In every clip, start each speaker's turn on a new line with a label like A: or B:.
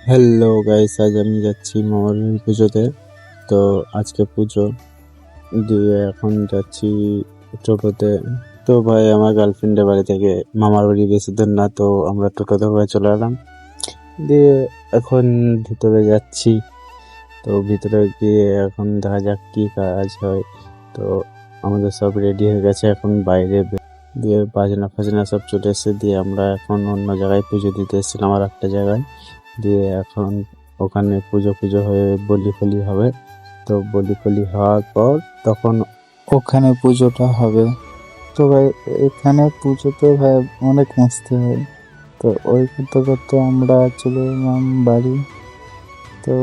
A: Hello guys, আজ আমি যাচ্ছি মামার বাড়ির পুজোতে। তো আজকে পুজো দিয়ে এখন যাচ্ছি টোটোতে। তো ভাই, আমার গার্লফ্রেন্ডের বাড়ি থেকে মামার বাড়ি বেশি দূর না, তো আমরা টোটোতে করে চলে এলাম। দিয়ে এখন ভিতরে যাচ্ছি। তো ভিতরে গিয়ে এখন দেখা যাক কি কাজ হয়। তো আমাদের সব রেডি হয়ে গেছে, এখন বাইরে দিয়ে বাজনা ফাজনা সব চলে এসেছে। দিয়ে আমরা এখন অন্য জায়গায় পুজো দিতে এসেছিলাম, আর একটা জায়গায়। দিয়ে এখন ওখানে পুজো পুজো হয়ে বলি ফলি হবে। তো বলি ফলি হওয়ার পর তখন ওখানে পুজোটা হবে। তো ভাই, এখানে পুজোতে ভাই অনেক মস্তি হয়। তো ওই করতে করতে আমরা চলে এলাম বাড়ি। তো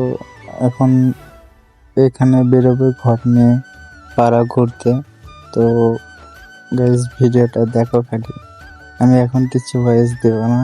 A: এখন এখানে বেরোবে ঘর নিয়ে পাড়া ঘুরতে। তো গাইস, ভিডিওটা দেখো খালি, আমি এখন কিছু ভয়েস দেব না।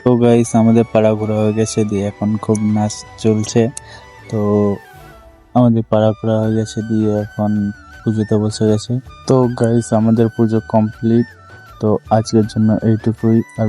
A: তো গাইস, আমাদের পাড়া ঘোরা হয়ে গেছে, দিয়ে এখন খুব নাচ চলছে। তো আমাদের পাড়া ঘোরা হয়ে গেছে, দিয়ে এখন পুজোতে বসে গেছে। তো গাইস, আমাদের পুজো কমপ্লিট। তো আজকের জন্য এইটুকুই। আর